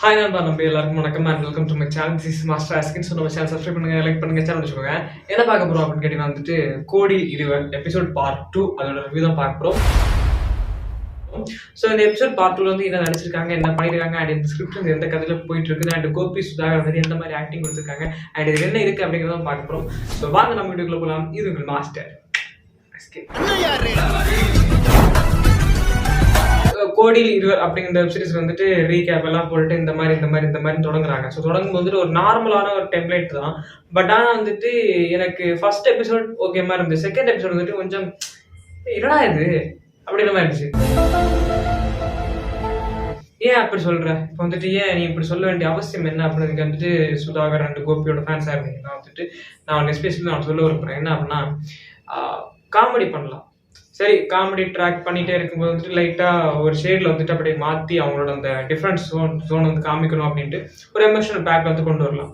Hi நண்பா, நம்ம எல்லாருக்கும் வணக்கம் and welcome to my channel. This is master Askin. So நம்ம சேனல் சப்ஸ்கிரைப் பண்ணுங்க, லைக் பண்ணுங்க, சேனல் வச்சுக்கோங்க. என்ன பார்க்க போகிறோம் அப்படின்னு கேட்டிங்கன்னா வந்துட்டு கோடி இருவர் எபிசோட் பார்ட் 2 அதோட ரிவ்யூ தான் பார்க்க போகிறோம். ஸோ இந்த எபிசோட் பார்ட் 2 வந்து என்ன நடிச்சிருக்காங்க, என்ன பண்ணியிருக்காங்க, அண்ட் இந்த ஸ்கிரிப்ட் எந்த கதையில் போயிட்டு இருக்குது, அண்ட் கோபி சுதாகர் வந்து எந்த மாதிரி ஆக்டிங் கொடுத்துருக்காங்க, அண்ட் இது என்ன இருக்குது அப்படிங்கிறத பார்க்க போகிறோம். ஸோ வாங்க நம்ம வீடியோக்குள்ள போகலாம். இது உங்கள் மாஸ்டர் கோடி இருவர் அப்படிங்கிற வெப் சீரிஸ் வந்துட்டு ரீகேப் எல்லாம் போட்டுட்டு இந்த மாதிரி தொடங்குறாங்க. ஸோ தொடங்கும் வந்துட்டு ஒரு நார்மலான ஒரு டெம்ப்ளேட் தான். பட் ஆனால் வந்துட்டு எனக்கு ஃபர்ஸ்ட் எபிசோட் ஓகே மாதிரி இருந்துச்சு. செகண்ட் எபிசோட் வந்துட்டு கொஞ்சம் என்னடா இது அப்படின்ற மாதிரி இருந்துச்சு. ஏன் அப்படி சொல்ற? இப்போ வந்துட்டு ஏன் நீ இப்படி சொல்ல வேண்டிய அவசியம் என்ன அப்படின்னு வந்துட்டு சுதாகர் அண்ட் கோபியோட ஃபேன்ஸாக இருந்தீங்கன்னா வந்துட்டு நான் எஸ்பெஷலி நான் சொல்ல விரும்புகிறேன். என்ன அப்படின்னா காமெடி பண்ணலாம். சரி, காமெடி ட்ராக் பண்ணிட்டே இருக்கும்போது வந்துட்டு லைட்டாக ஒரு ஷேடில் வந்துட்டு அப்படியே மாற்றி அவங்களோட அந்த டிஃப்ரெண்ட் ஜோன் வந்து காமிக்கணும் அப்படின்ட்டு ஒரு எமோஷனல் பேக் வந்து கொண்டு வரலாம்.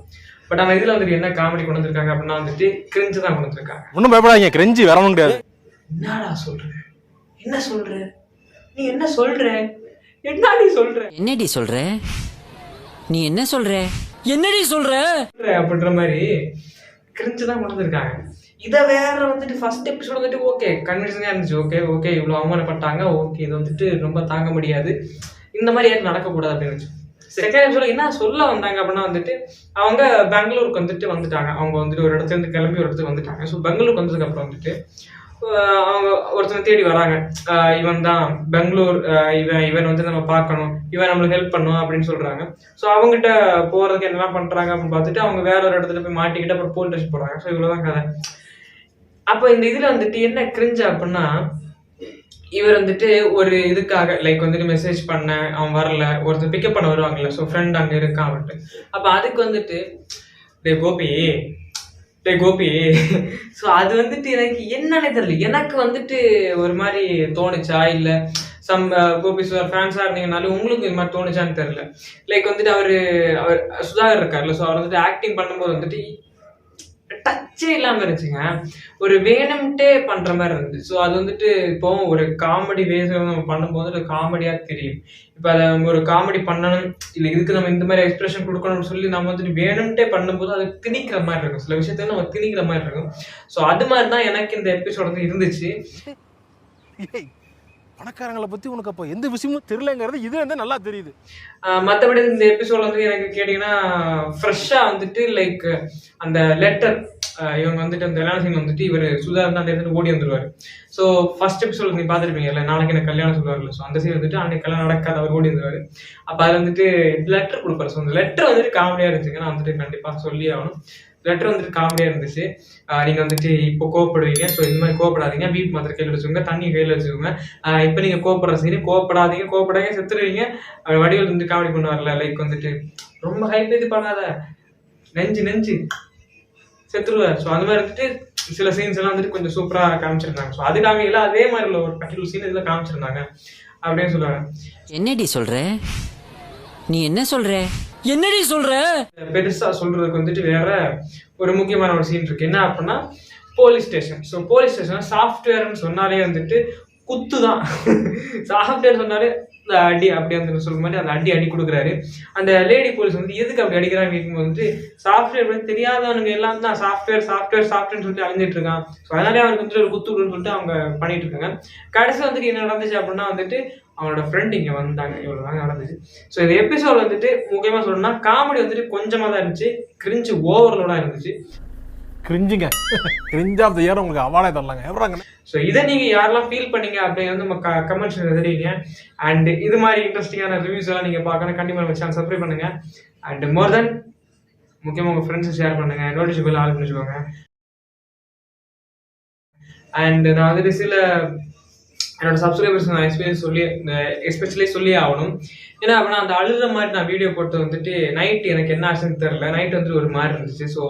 பட் ஆனால் இதில் வந்துட்டு என்ன காமெடி கொண்டு வந்திருக்காங்க அப்படின்னா வந்துட்டு கிரிஞ்சு தான் கொண்டு வந்திருக்காங்க. ஒன்றும் பயப்படாதீங்க, கிரிஞ்சு வர முடியாது. என்னடா சொல்ற? என்ன சொல்ற? நீ என்ன சொல்ற? என்னடி சொல்ற? என்னடி சொல்ற? நீ என்ன சொல்ற? என்னடி சொல்ற அப்படின்ற மாதிரி கிரிஞ்சு தான் கொண்டு வந்திருக்காங்க. இதை வேற வந்துட்டு ஃபர்ஸ்ட் எபிசோட் வந்துட்டு ஓகே கன்வின்சிங்காக இருந்துச்சு. ஓகே இவ்வளோ அவமானப்பட்டாங்க, ஓகே இது வந்துட்டு ரொம்ப தாங்க முடியாது, இந்த மாதிரி யாரும் நடக்கக்கூடாது அப்படின்னு. செகண்ட் எபிசோட என்ன சொல்ல வந்தாங்க அப்படின்னா வந்துட்டு அவங்க பெங்களூருக்கு வந்துட்டாங்க. அவங்க வந்துட்டு ஒரு இடத்துல இருந்து கிளம்பி ஒரு இடத்துக்கு வந்துட்டாங்க. ஸோ பெங்களூருக்கு வந்ததுக்கு அப்புறம் வந்துட்டு அவங்க ஒருத்தனை தேடி வராங்க. இவன் தான் பெங்களூர், இவன் வந்து நம்ம பார்க்கணும், இவன் நம்மளுக்கு ஹெல்ப் பண்ணும் அப்படின்னு சொல்றாங்க. ஸோ அவங்ககிட்ட போறதுக்கு என்னெல்லாம் பண்றாங்க அப்படின்னு பார்த்துட்டு அவங்க வேற ஒரு இடத்துல போய் மாட்டிக்கிட்டு அப்புறம் போலீஸ் ஸ்டேஷன் போறாங்க. ஸோ இவ்வளவுதான் கதை. அப்போ இந்த இதுல வந்துட்டு என்ன கிரிஞ்சு அப்படின்னா இவர் வந்துட்டு ஒரு இதுக்காக லைக் வந்துட்டு மெசேஜ் பண்ண அவன் வரல, ஒருத்தர் பிக்கப் பண்ண வருவாங்கல்ல, ஸோ ஃப்ரெண்ட் அங்கே இருக்கான் அவன்ட்டு. அப்போ அதுக்கு வந்துட்டு டே கோபி ஸோ அது வந்துட்டு எனக்கு என்னன்னே தெரியல. எனக்கு வந்துட்டு ஒரு மாதிரி தோணுச்சா இல்லை சம் கோபி ஃபேன்ஸாக இருந்தீங்கனாலும் உங்களுக்கு இது மாதிரி தோணுச்சான்னு தெரியல. லைக் வந்துட்டு அவர் சுதாகர் இருக்கார்ல, ஸோ அவர் வந்துட்டு ஆக்டிங் பண்ணும்போது வந்துட்டு டச்சே இல்லாமல் இருந்துச்சுங்க. ஒரு வேணும்ட்டே பண்ற மாதிரி இருந்துச்சு. ஸோ அது வந்துட்டு இப்போ ஒரு காமெடி வேஸ் நம்ம பண்ணும்போது அது காமெடியாக தெரியும். இப்போ அதை ஒரு காமெடி பண்ணணும் இல்லை இதுக்கு நம்ம இந்த மாதிரி எக்ஸ்பிரஷன் கொடுக்கணும்னு சொல்லி நம்ம வந்துட்டு வேணும்ட்டே பண்ணும்போது அது திணிக்கிற மாதிரி இருக்கும். சில விஷயத்த நம்ம திணிக்கிற மாதிரி இருக்கும். ஸோ அது மாதிரி தான் எனக்கு இந்த எபிசோட் வந்து இருந்துச்சு. பணக்காரங்களை பத்தி உனக்கு அப்போ எந்த விஷயமும் தெரியலங்கிறது இது வந்து நல்லா தெரியுது. மற்றபடி இந்த எபிசோட் வந்து எனக்கு கேட்டீங்கன்னா ஃப்ரெஷ்ஷா வந்துட்டு லைக் அந்த லெட்டர் இவங்க வந்துட்டு அந்த கல்யாணம் வந்துட்டு இவர் சுதாகர் தான் எடுத்துட்டு ஓடி வந்துருவாரு. ஸோ ஃபர்ஸ்ட் எபிசோட் நீ பார்த்துருப்பீங்கல்ல, நாளைக்கு எனக்கு கல்யாணம் சொல்லுவார்ல, ஸோ அந்த சீன் வந்துட்டு அன்னைக்கு கல்யாணம் நடக்காத அவர் ஓடி வந்துருவாரு. அப்போ அதில் வந்துட்டு லெட்டர் கொடுப்பாரு. ஸோ அந்த லெட்டர் வந்துட்டு காமெடியா இருந்துச்சுங்க. நான் வந்துட்டு கண்டிப்பாக சொல்லி ஆகணும். லெட்டர் வந்துட்டு காமெடியா இருந்துச்சு. நீங்க வந்துட்டு இப்போ கோவப்படுவீங்க, ஸோ இந்த மாதிரி கோவப்படாதீங்க, வீட் மாத்திரை கையில் வச்சுக்கோங்க, தண்ணி கையில் வச்சுக்கோங்க, இப்போ நீங்க கோவப்படுற சரி கோவப்படாதீங்க செத்துருவீங்க. வடிவில் வந்து காமெடி பண்ணுவார்ல, லைக் வந்துட்டு ரொம்ப ஹைப் இது பண்ணாத, நெஞ்சு செத்துருவார். ஸோ அந்த மாதிரி வந்துட்டு சில சீன்ஸ் எல்லாம் வந்துட்டு கொஞ்சம் சூப்பரா காமிச்சிருந்தாங்க. ஸோ அது காமிக்கல, அதே மாதிரி உள்ள ஒரு பர்டிகுலர் சீன் இதுல காமிச்சிருந்தாங்க அப்படின்னு சொல்லுவாங்க. என்னடி சொல்ற? நீ என்ன சொல்ற? என்னடி சொல்ற? பெருசா சொல்றதுக்கு வந்துட்டு வேற ஒரு முக்கியமான ஒரு சீன் இருக்கு. என்ன அப்படின்னா police station. So police station சாஃப்ட்வேர்னு சொன்னாலே வந்துட்டு குத்து தான். சாஃப்ட்வேர் சொன்னாலே அடி அப்படி அந்த சொல்ற மாதிரி அந்த அடி கொடுக்குறாரு. அந்த லேடி போலீஸ் வந்து எதுக்கு அப்படி அடிக்கிறாங்க கேட்கும்போது வந்துட்டு சாஃப்ட்வேர் பற்றி தெரியாதவனுங்க எல்லாம் தான் சாஃப்ட்வேர்னு சொல்லிட்டு அழிஞ்சிட்டு இருக்கான். ஸோ அதனாலே அவனுக்கு வந்துட்டு ஒரு குத்துன்னு சொல்லிட்டு அவங்க பண்ணிட்டு இருக்காங்க. கடைசியில் வந்துட்டு என்ன நடந்துச்சு அப்படின்னா வந்துட்டு அவனோட ஃப்ரெண்ட் இங்கே வந்தாங்க. இவ்வளோதாங்க நடந்துச்சு. ஸோ இந்த எபிசோட் வந்துட்டு முக்கியமாக சொல்லணும்னா காமெடி வந்துட்டு கொஞ்சமாக தான் இருந்துச்சு, கிரிஞ்சு ஓவர்லோடாக இருந்துச்சு. கிரிஞ்சுங்க, கிரிஞ்ச் ஆஃப் தி இயர் உங்களுக்கு அவார்டே தரலாங்க எவராங்க. ஸோ இதை நீங்கள் யாரெல்லாம் ஃபீல் பண்ணீங்க அப்படிங்கிறது நம்ம கமெண்ட்ஸ் தெரியுங்க. அண்ட் இது மாதிரி இன்ட்ரெஸ்டிங்கான ரிவ்யூஸ் எல்லாம் நீங்கள் பார்க்கணும், கண்டிப்பாக நம்ம சேனல் சப்ஸ்கிரைப் பண்ணுங்க. அண்ட் மோர் தென் முக்கியமாக உங்கள் ஃப்ரெண்ட்ஸை ஷேர் பண்ணுங்க, நோட்டிஃபிகேஷன் பெல் ஆல் பண்ணி வச்சுக்கோங்க. அண்ட் நான் வந்துட்டு சில என்னோட சப்ஸ்கிரைபர்ஸ் நான் எஸ்பெஷலி சொல்லி ஆகணும். ஏன்னா அப்படின்னா அந்த அழுகிற மாதிரி நான் வீடியோ போட்டு வந்துட்டு நைட் எனக்கு என்ன ஆச்சுன்னு தெரியல, நைட் வந்துட்டு ஒரு மாதிரி இருந்துச்சு. ஸோ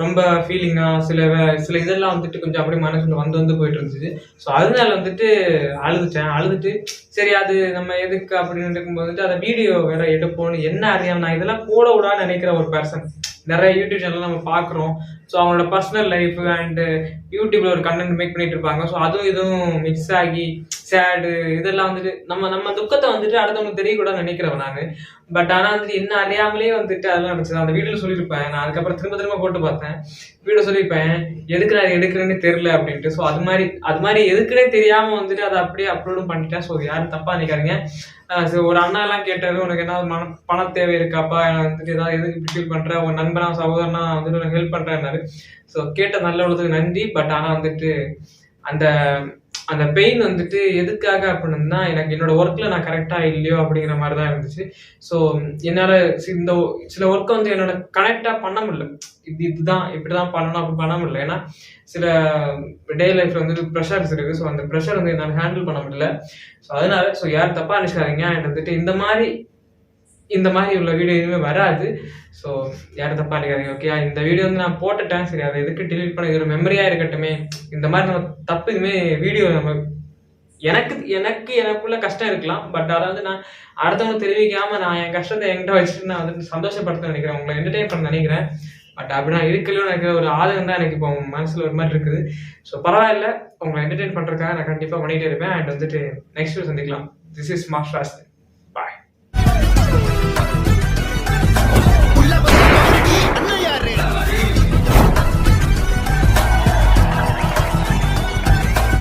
ரொம்ப ஃபீலிங்காக சில இதெல்லாம் வந்துட்டு கொஞ்சம் அப்படியே மனசுல வந்து போயிட்டு இருந்துச்சு. ஸோ அதனால வந்துட்டு அழுதுட்டு சரி அது நம்ம எதுக்கு அப்படின்னு இருக்கும்போது வந்துட்டு அந்த வீடியோ வேற எடுப்போன்னு என்ன அறியாம நான் இதெல்லாம் போட விடான்னு நினைக்கிற ஒரு பர்சன். நிறைய யூடியூப் சேனல் நம்ம பார்க்குறோம், ஸோ அவங்களோட பர்சனல் லைஃப் அண்டு யூடியூப்ல ஒரு கண்டென்ட் மேக் பண்ணிட்டு இருப்பாங்க. ஸோ அதுவும் இதுவும் மிக்ஸ் ஆகி சேடு இதெல்லாம் வந்துட்டு நம்ம துக்கத்தை வந்துட்டு அடுத்தவங்களுக்கு தெரியக்கூடாதுன்னு நினைக்கிறவன் நான். பட் ஆனால் வந்துட்டு என்ன அறியாமலே வந்துட்டு அதெல்லாம் நினச்சது. அந்த வீடியோவில் சொல்லியிருப்பேன். நான் அதுக்கப்புறம் திரும்ப போட்டு பார்த்தேன். வீடியோ சொல்லியிருப்பேன் எதுக்கு நான் எடுக்கிறேன்னு தெரியல அப்படின்ட்டு. ஸோ அது மாதிரி எதுக்குன்னே தெரியாமல் வந்துட்டு அதை அப்படியே அப்லோடும் பண்ணிட்டேன். ஸோ யாரும் தப்பாக நினைக்காதீங்க. ஒரு அண்ணா எல்லாம் கேட்டாரு, உனக்கு என்ன பண தேவை இருக்காப்பா, வந்துட்டு ஏதாவது எதுக்கு இப்படி ஃபீல் பண்ற, உன் நண்பனா சகோதரனா வந்துட்டு உனக்கு ஹெல்ப் பண்றேன்னாரு. ஸோ கேட்ட நல்ல உள்ளதுக்கு நன்றி. பட் ஆனால் வந்துட்டு அந்த அந்த பெயின் வந்துட்டு எதுக்காக அப்படின்னா எனக்கு என்னோட ஒர்க்ல நான் கரெக்டா இல்லையோ அப்படிங்கிற மாதிரி தான் இருந்துச்சு. ஸோ என்னால இந்த சில ஒர்க்கை வந்து என்னோட கனெக்டா பண்ண முடியல. இதுதான் இப்படிதான் பண்ணணும் அப்படி பண்ண முடியல. ஏன்னா சில டே லைஃப்ல வந்துட்டு ப்ரெஷர்ஸ் இருக்கு. ஸோ அந்த ப்ரெஷர் வந்து என்னால் ஹேண்டில் பண்ண முடியல. ஸோ அதனால யாரும் தப்பா நினைச்சாதீங்க. அண்ட் வந்துட்டு இந்த மாதிரி உள்ள வீடியோ எதுவுமே வராது. ஸோ யாரும் தப்பா நினைக்காதீங்க. ஓகே, இந்த வீடியோ வந்து நான் போட்டுட்டேன், சரி அதை எதுக்கு டிலீட் பண்ண, ஒரு மெமரியா இருக்கட்டுமே. இந்த மாதிரி நம்ம தப்பு இதுவுமே வீடியோ நம்ம எனக்குள்ள கஷ்டம் இருக்கலாம். பட் அதை வந்து நான் அடுத்தவங்க தெரிவிக்காம நான் என் கஷ்டத்தை என்கிட்ட வச்சுட்டு நான் வந்துட்டு சந்தோஷப்படுத்த நினைக்கிறேன், உங்களை என்டர்டெயின் பண்ண நினைக்கிறேன். பட் அப்படி நான் இருக்கலையோ எனக்கு ஒரு ஆதங்கம் தான் எனக்கு இப்போ மனசுல ஒரு மாதிரி இருக்குது. ஸோ பரவாயில்ல, உங்களை என்டர்டெயின் பண்றதுக்காக நான் கண்டிப்பா பண்ணிட்டே இருப்பேன். அண்ட் வந்துட்டு நெக்ஸ்ட் வீடியோ சந்திக்கலாம். This is master.